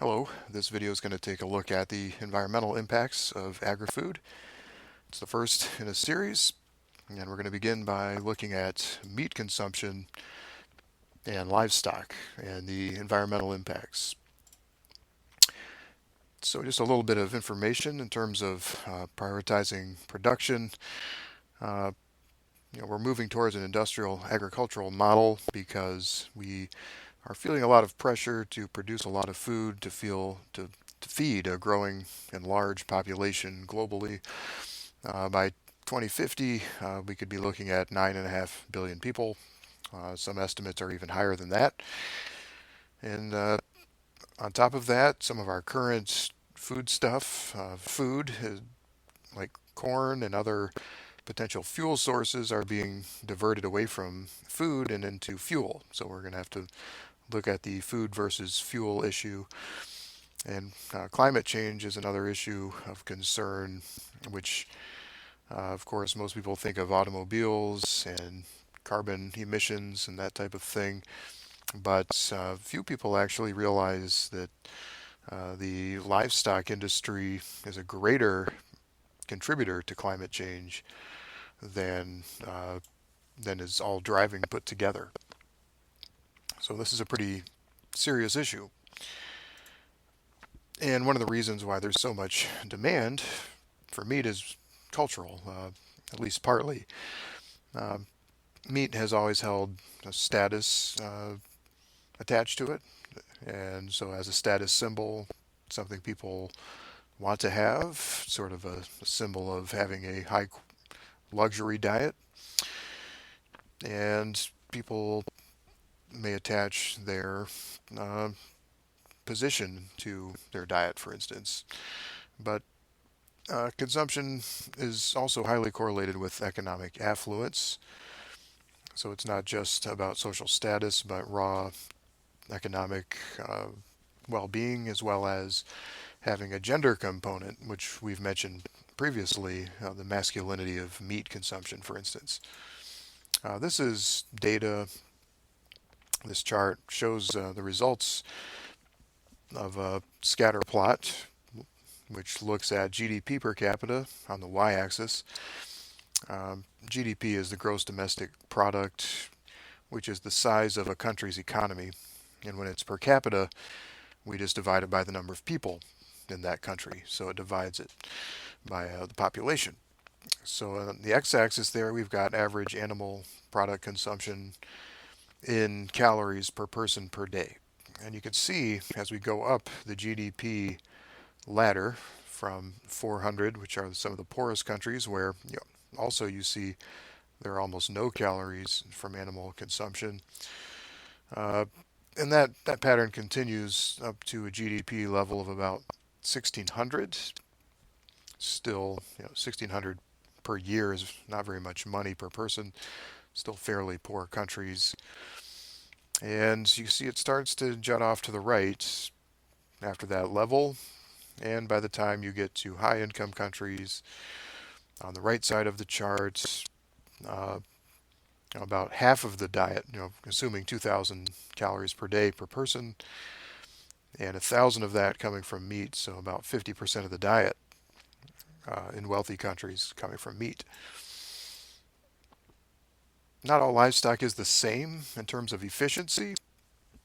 Hello, this video is going to take a look at the environmental impacts of agri-food. It's the first in a series, and we're going to begin by looking at meat consumption and livestock and the environmental impacts. So just a little bit of information in terms of prioritizing production. Uh, we're moving towards an industrial agricultural model because we are feeling a lot of pressure to produce a lot of food to feed a growing and large population globally. By 2050, we could be looking at 9.5 billion people. Some estimates are even higher than that. And on top of that, some of our current food like corn and other potential fuel sources are being diverted away from food and into fuel. So we're going to have to look at the food versus fuel issue. And climate change is another issue of concern, which, of course, most people think of automobiles and carbon emissions and that type of thing. But few people actually realize that the livestock industry is a greater contributor to climate change than is all driving put together. So this is a pretty serious issue. And one of the reasons why there's so much demand for meat is cultural, at least partly. Uh, Meat has always held a status attached to it, and so as a status symbol, something people want to have, sort of a symbol of having a high luxury diet, and people may attach their uh, position to their diet, for instance. But consumption is also highly correlated with economic affluence. So it's not just about social status, but raw economic well-being, as well as having a gender component, which we've mentioned previously, the masculinity of meat consumption, for instance. This is data. This chart shows the results of a scatter plot, which looks at GDP per capita on the y-axis. GDP is the gross domestic product, which is the size of a country's economy. And when it's per capita, we just divide it by the number of people in that country. So it divides it by the population. So on the x-axis there, we've got average animal product consumption in calories per person per day. And you can see as we go up the GDP ladder from 400, which are some of the poorest countries, where also you see there are almost no calories from animal consumption. And that pattern continues up to a GDP level of about 1600. Still, 1600 per year is not very much money per person. Still fairly poor countries. And you see it starts to jut off to the right after that level. And by the time you get to high income countries, on the right side of the chart, about half of the diet, assuming 2,000 calories per day per person, and 1,000 of that coming from meat, so about 50% of the diet in wealthy countries coming from meat. Not all livestock is the same in terms of efficiency,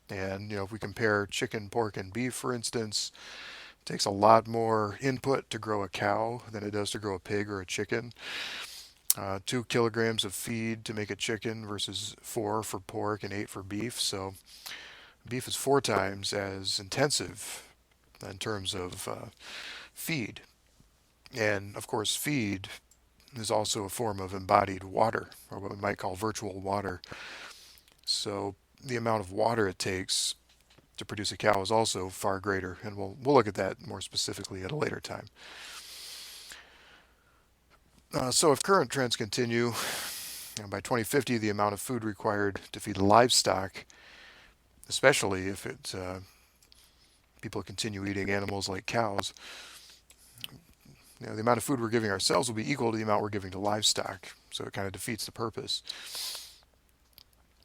and if we compare chicken, pork, and beef, for instance, it takes a lot more input to grow a cow than it does to grow a pig or a chicken. 2 kilograms of feed to make a chicken versus 4 for pork and 8 for beef. So beef is 4 times as intensive in terms of feed. And of course, feed is also a form of embodied water, or what we might call virtual water. So the amount of water it takes to produce a cow is also far greater, and we'll look at that more specifically at a later time. So if current trends continue, by 2050, the amount of food required to feed livestock, especially if people continue eating animals like cows, the amount of food we're giving ourselves will be equal to the amount we're giving to livestock. So it kind of defeats the purpose.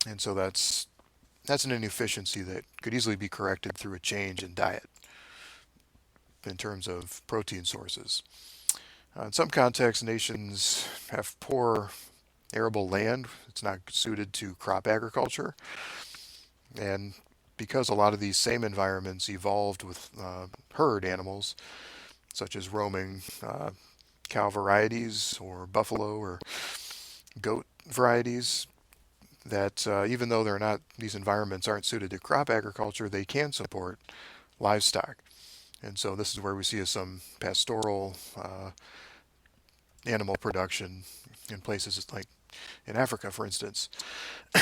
And so that's an inefficiency that could easily be corrected through a change in diet. in terms of protein sources. In some contexts, nations have poor arable land. It's not suited to crop agriculture. And because a lot of these same environments evolved with herd animals, such as roaming cow varieties or buffalo or goat varieties, that even though these environments aren't suited to crop agriculture, they can support livestock. And so this is where we see some pastoral animal production in places like in Africa, for instance.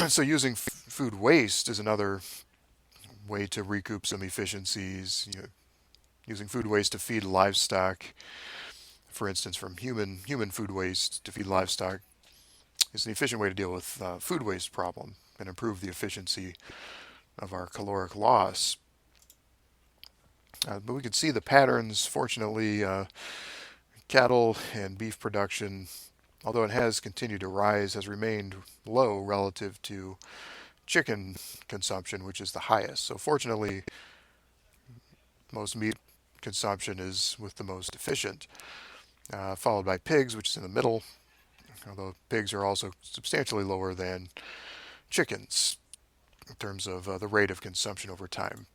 So using food waste is another way to recoup some efficiencies. Using food waste to feed livestock, for instance, from human food waste to feed livestock, is an efficient way to deal with food waste problem and improve the efficiency of our caloric loss. But we can see the patterns. Fortunately, cattle and beef production, although it has continued to rise, has remained low relative to chicken consumption, which is the highest. So fortunately, most meat consumption is with the most efficient, followed by pigs, which is in the middle, although pigs are also substantially lower than chickens in terms of the rate of consumption over time.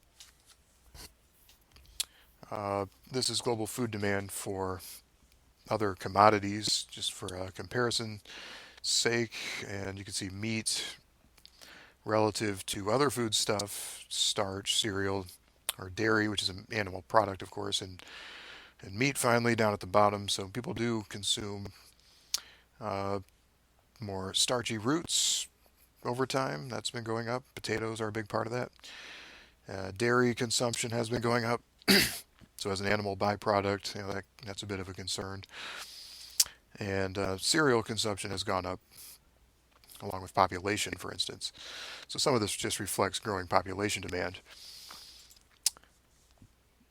This is global food demand for other commodities, just for comparison sake, and you can see meat relative to other food stuff, starch, cereal, or dairy, which is an animal product, of course, and meat finally down at the bottom. So people do consume uh, more starchy roots over time. That's been going up. Potatoes are a big part of that. Dairy consumption has been going up. So as an animal byproduct, that's a bit of a concern. And cereal consumption has gone up along with population, for instance. So some of this just reflects growing population demand.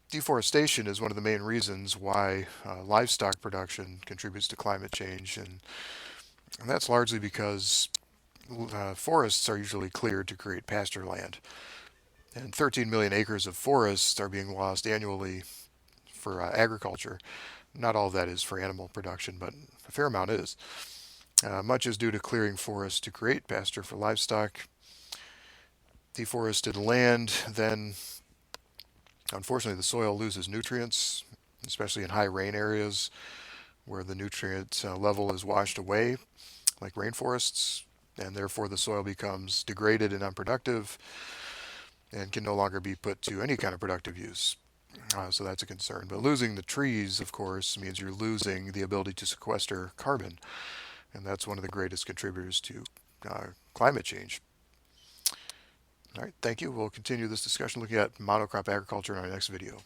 Deforestation is one of the main reasons why livestock production contributes to climate change, and that's largely because forests are usually cleared to create pasture land. And 13 million acres of forests are being lost annually for agriculture. Not all of that is for animal production, but a fair amount is. Much is due to clearing forests to create pasture for livestock. Deforested land, then unfortunately the soil loses nutrients, especially in high rain areas where the nutrient level is washed away, like rainforests, and therefore the soil becomes degraded and unproductive and can no longer be put to any kind of productive use. So that's a concern. But losing the trees, of course, means you're losing the ability to sequester carbon, and that's one of the greatest contributors to climate change. All right, thank you. We'll continue this discussion looking at monocrop agriculture in our next video.